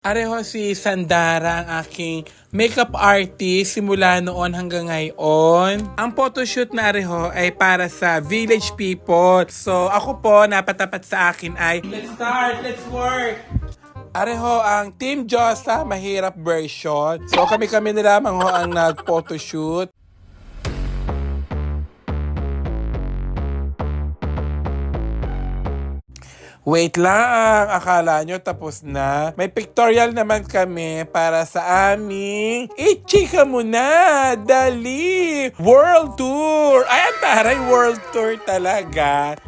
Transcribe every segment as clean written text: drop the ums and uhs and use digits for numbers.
Areho si Sandara ang aking makeup artist simula noon hanggang ngayon. Ang photoshoot na areho ay para sa Village People. So ako po, napatapat sa akin ay let's start, let's work! Areho ang Team Josa mahirap version. So kami na lamang ho ang nag-photoshoot. Wait lang, akala nyo tapos na. May pictorial naman kami para sa aming chika mo na, dali! World Tour! Ay, ang taray, World Tour talaga.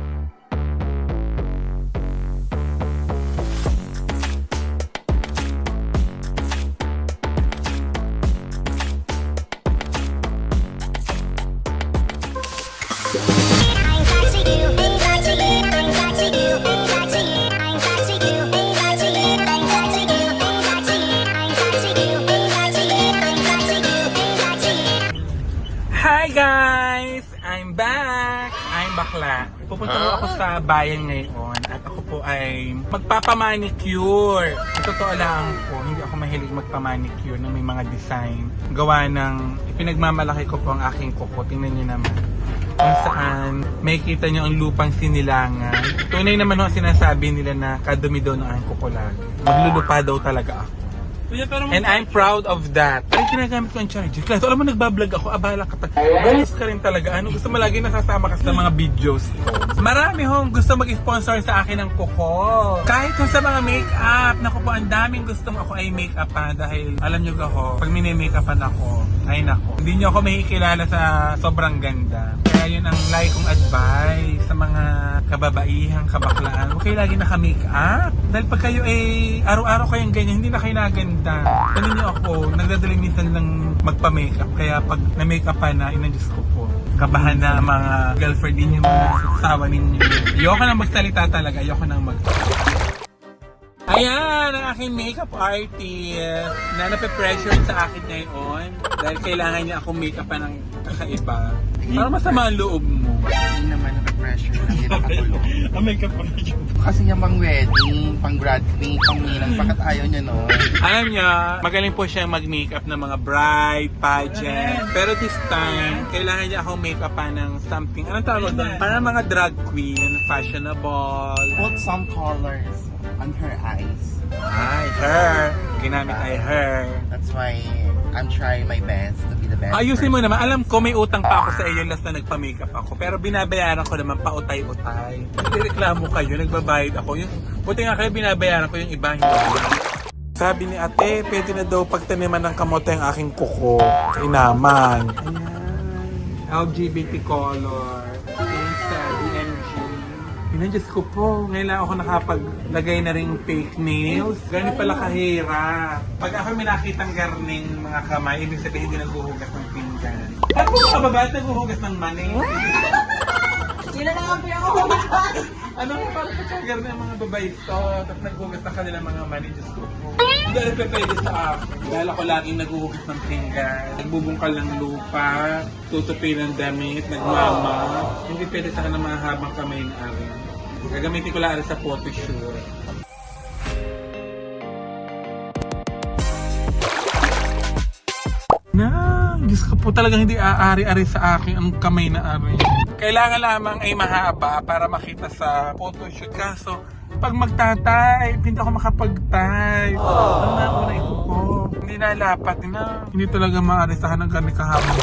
Hi guys! I'm back! I'm bakla. Pupunta po ako sa bayan ngayon at ako po ay magpapamanicure. Sa totoo lang po, hindi ako mahilig magpamanicure ng may mga design. Gawa ng ipinagmamalaki ko po ang aking kuko. Tingnan nyo naman. Kung saan may kita nyo ang lupang sinilangan. Tunay naman ho sinasabi nila na kadumi daw ng aking kuko lagi. Maglulupa daw talaga ako. And I'm proud of that. Ay, ginagamit ko ang charger. Class, alam mo, nagbablog ako. Abala ka. Galos ka rin talaga. Ano, gusto mo lagi nasasama ka sa mga videos ko. Marami hong gusto mag-sponsor sa akin ng kuko. Kahit sa mga make-up. Naku po, ang daming gustong ako ay make-up pa. Dahil, alam nyo gaho, pag mini-make-upan ako, ay nako, hindi nyo ako makikilala sa sobrang ganda. Kaya yun ang like kong advice sa mga kababaihang kabaklaan. Huwag kayo lagi naka-make-up. Dahil pag kayo ay araw-araw kayong ganyan, hindi na kayo naganda. Ganun nyo ako, nagdadaling minsan lang magpa-makeup. Kaya pag na-makeup pa na, inadjust ko po. Kabahan na mga girlfriend ninyo, mga asawa ninyo. Ayoko nang magsalita talaga, ayoko nang Ayan, ang aking makeup artist na nape-pressure sa akin ngayon. Dahil kailangan niya akong make-upan ng kakaiba. Para masama ang loob mo. Hindi naman nape-pressure lang, hindi nakatulog. Ang makeup artist. Kasi yung pang wedding, pang bridesmaid, pang ninang, bakit ayaw niya no? Alam niya, magaling po siyang mag-makeup ng mga bride, pageant. Pero this time, kailangan niya akong make-upan ng something. Anong tawag doon? Para mga drag queen, fashionable. Put some colors on her eyes. Ay, her. Ginamit ay her. That's why I'm trying my best to be the best. Ayusin mo naman. Alam ko may utang pa ako sa iyo last na nagpa-makeup ako. Pero binabayaran ko naman pautay-utay. Reklamo kayo, nagbabayad ako. Buti nga kayo binabayaran ko yung iba. Sabi ni ate, pwede na daw pagtaniman ng kamote ang aking kuko. Inaman. Ayan. LGBT color. Sa DMG. Diyos ko po, ngayon lang ako nakapaglagay na ring fake nails. Ganun pala kahira. Pag ako may nakitang garning mga kamay, ibig sabihin hindi naghuhugas ng pinggan. At kung mga babae naghuhugas ng mani. Sila na nga po yung Ano nga pala sa garning ang mga babae ito? At naghuhugas na kanila mga mani, Diyos ko po. Hindi rin pwede sa akin. Dahil ako laging naghuhugas ng pinggan. Nagbubungkal ng lupa, tutupi ng damit, nagmama. Hindi pwede sa akin ng mga habang kamay na akin. Gagamitin ko lang sa photoshoot. Diyos ko po talagang hindi aari-ari sa akin ang kamay na ari. Kailangan lamang ay mahaba para makita sa photoshoot. Kaso, pag magta-type, hindi ako makapag-type. Ang nauna ito po. Hindi nalapat na. Hindi talaga maaari sa akin ng ganit kahabang.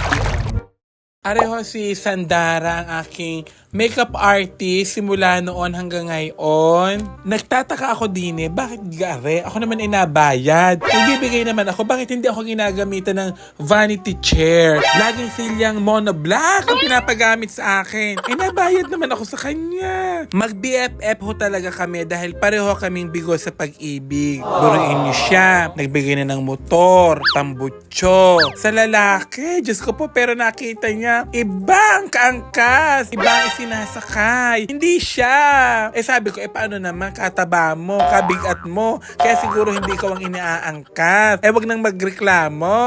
Areho si Sandara ang aking makeup artist simula noon hanggang ngayon. Nagtataka ako din bakit gare? Ako naman ay nabayad. Nagbibigay naman ako, bakit hindi ako ginagamitan ng vanity chair? Laging silyang monoblock ang pinapagamit sa akin. Nabayad naman ako sa kanya. Mag-BFF ho talaga kami dahil pareho kaming bigo sa pag-ibig. Buruin niyo siya. Nagbigay na ng motor, tambutso. Sa lalaki, Diyos ko po, pero nakita niya, ibang kaangkas, ibang sinasakay. Hindi siya. Sabi ko, paano naman? Kataba mo, kabigat mo. Kaya siguro hindi ko ang inaangkat. Wag nang magreklamo.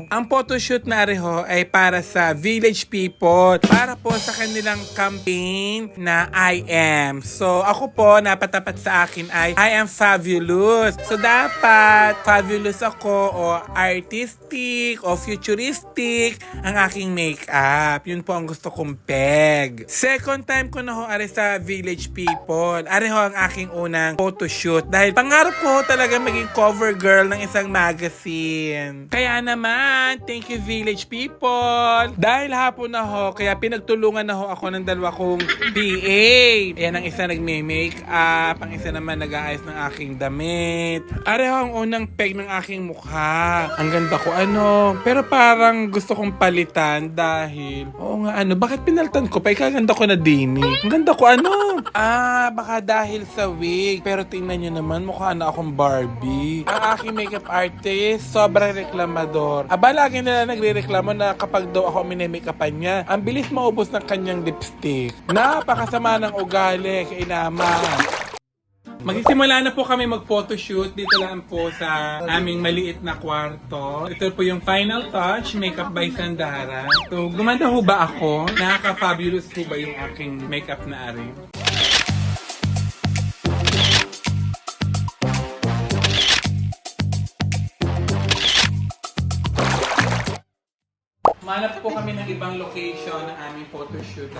Ang photoshoot na Areho ay para sa village people. Para po sa kanilang campaign na I am. So, ako po, napatapat sa akin ay I am fabulous. So, dapat fabulous ako o artistic o futuristic ang aking makeup. Yun po ang gusto kong peg. Second time ko na ho are sa village people. Are ho ang aking unang photoshoot. Dahil pangarap ko talaga maging cover girl ng isang magazine. Kaya naman, thank you village people. Dahil hapon na ho, kaya pinagtulungan na ho ako ng dalawa kong PA. Ayan, ang isa nagme-makeup, ang isa naman nag-aayos ng aking damit. Are ho ang unang peg ng aking mukha. Ang ganda ko pero parang gusto kong palitan dahil, oo nga bakit pinalitan ko pa? Ikaganda ko na dini. Ang ganda ko baka dahil sa wig. Pero tingnan nyo naman, mukha na akong Barbie. Ang aking makeup artist, sobrang reklamador. Lagi nila nagre-reklamo na kapag daw ako mini-makeupan niya, ang bilis maubos ng kanyang lipstick. Napakasama ng ugali kay Inama. Magsisimula na po kami mag-photoshoot dito lang po sa aming maliit na kwarto. Ito po yung final touch, makeup by Sandara. So, gumanda ho ba ako? Nakaka-fabulous ho ba yung aking makeup na ari? Manap po kami ng ibang location ng aming photoshoot.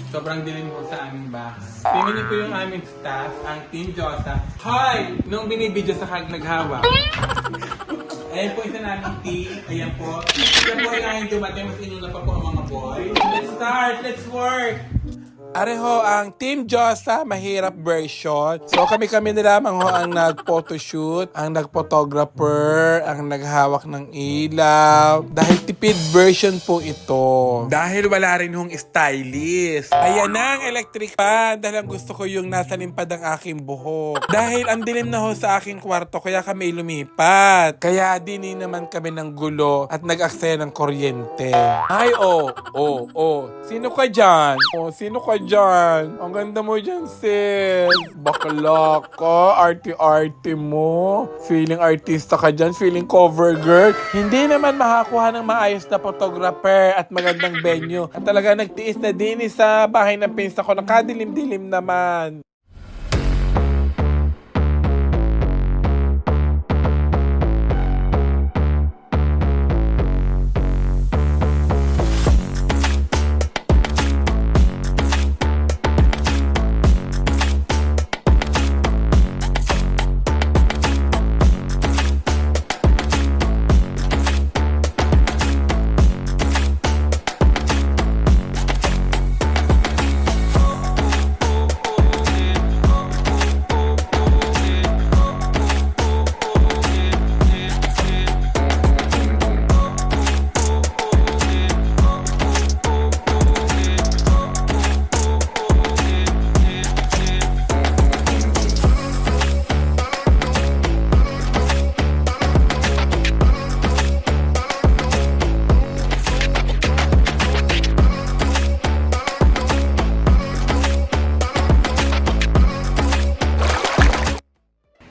Sobrang dilim po sa aming bahay. Tingnan niyo po yung aming staff, ang Team Josa. Hi! Nung binibidyo sa kag naghawak. Ayan po isa namin team. Ayan po. Ayan po yung dumating. Mas inuna pa po ang mga boy. Let's start! Let's work! Areho ang Team Josa mahirap version. So kami na lamang ho ang nag-photoshoot, ang nag-photographer, ang naghawak ng ilaw. Dahil tipid version po ito. Dahil wala rin hong stylist. Ayan na ang electric fan. Dahil ang gusto ko yung nasa limpad ang aking buhok. Dahil ang dilim na ho sa aking kwarto, kaya kami lumipat. Kaya dini naman kami ng gulo at nag-aksaya ng kuryente. Ay, Sino ka dyan? Sino ka dyan? Ang ganda mo dyan, sis. Bakla ka. Arte-arte mo. Feeling artista ka dyan. Feeling cover girl. Hindi naman makakuha ng maayos na photographer at magandang venue. At talaga nagtiis na din sa bahay ng pinsa ko. Nakadilim-dilim naman.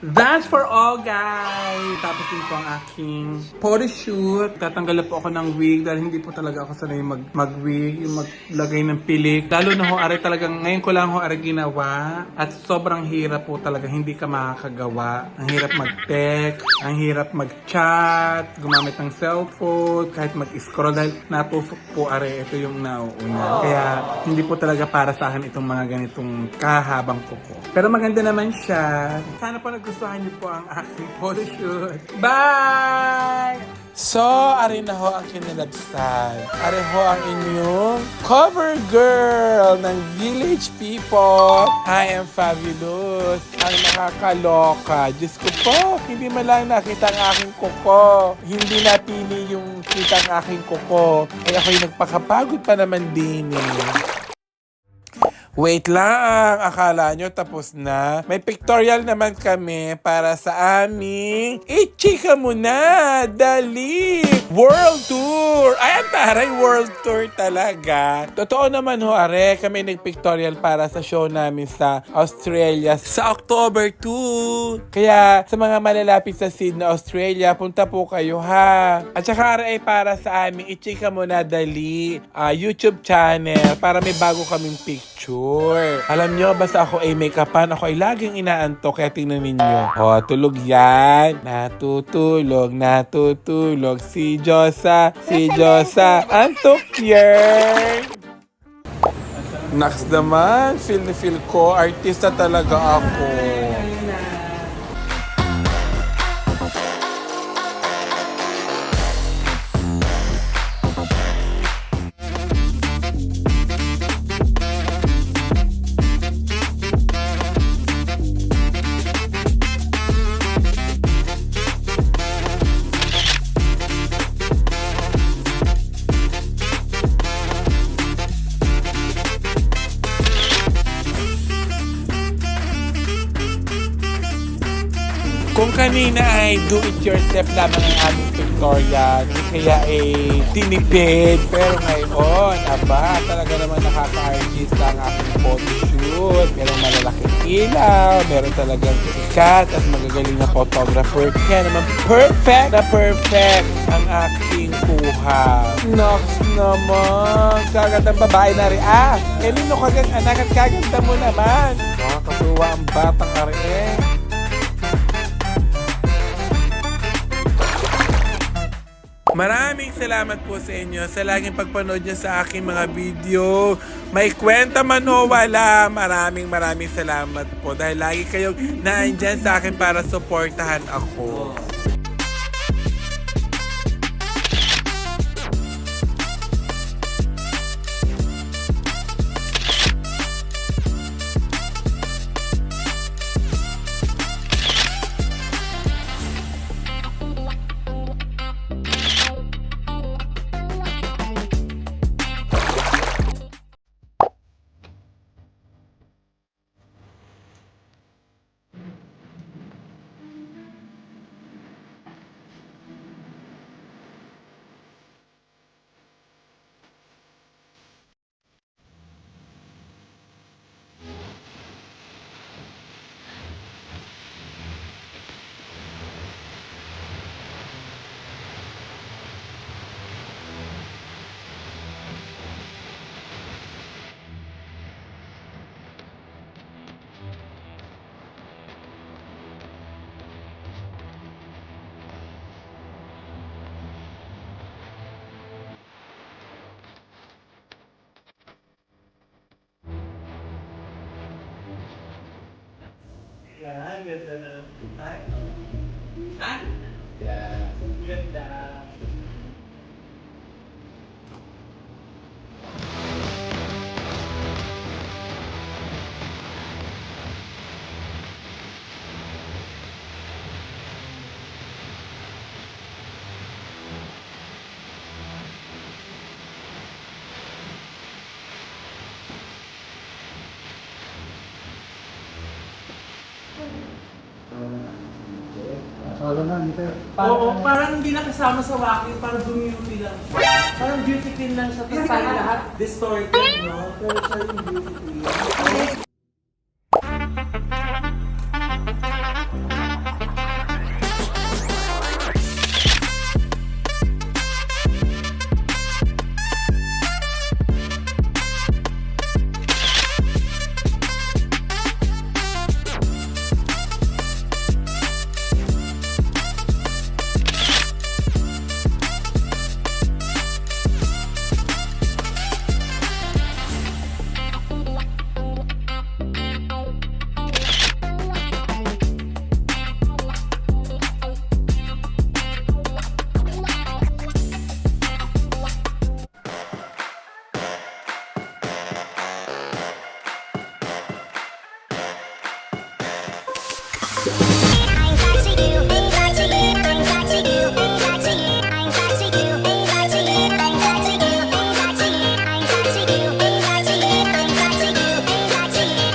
That's for all, guys! Tapos din po ang aking photoshoot. Tatanggal po ako ng wig dahil hindi po talaga ako sanay mag-wig, yung maglagay ng pilik. Lalo na ho, are talagang, ngayon ko lang ho, are ginawa. At sobrang hirap po talaga, hindi ka makakagawa. Ang hirap mag-text, ang hirap mag-chat, gumamit ng cellphone, kahit mag-scroll dahil natusok po, are, ito yung nauuna. Kaya, hindi po talaga para sa akin itong mga ganitong kahabang kuko. Pero maganda naman siya. Sana po nagustuhan niyo po ang aking photoshoot. Bye! So, ari na ho ang kinalabsan. Ari ho ang inyong cover girl ng Village People. I am fabulous. Ang nakakaloka. Diyos ko po, hindi man lang nakita ang aking kuko. Hindi napili yung kita ang aking kuko. Ay ako'y nagpakapagod pa naman din eh. Wait lang, akala nyo tapos na? May pictorial naman kami para sa aming Ichika mo na, dali! World Tour! Ay, ang taray, World Tour talaga. Totoo naman ho, are, kami nag-pictorial para sa show namin sa Australia sa October 2. Kaya sa mga malalapit sa Sydney, Australia, punta po kayo ha. At saka are, ay para sa aming Ichika mo na, dali YouTube channel para may bago kaming picture. Alam nyo, basta ako ay make-upan, ako ay laging inaantok, kaya tingnan ninyo. O, tulog yan. Natutulog, natutulog. Si Josa, antok yan. Next naman, feel na feel ko, artista talaga ako. Kung kanina ay do-it-yourself lamang ang aming pictorial, kaya ay tinipid. Pero ngayon, aba, talaga naman nakaka-artist ang aking photoshoot. Merong malalaking ilaw, meron talagang sikat at magagaling na photographer. Kaya naman perfect ang aking kuha. Next naman, kagandang babae na rin. Kanino kagang anak at kaganda mo naman. Nakakatuwa ang batang ari. Maraming salamat po sa inyo sa laging pagpanood nyo sa aking mga video. May kwenta man o wala, maraming salamat po dahil lagi kayong naandyan sa akin para suportahan ako. Yan, ganda na. Ganda. Oo, parang hindi nakasama sa walking, parang beauty lang siya. Parang beauty queen lang siya. Tapos tayo lahat distorted, no? Pero siya yung beauty queen.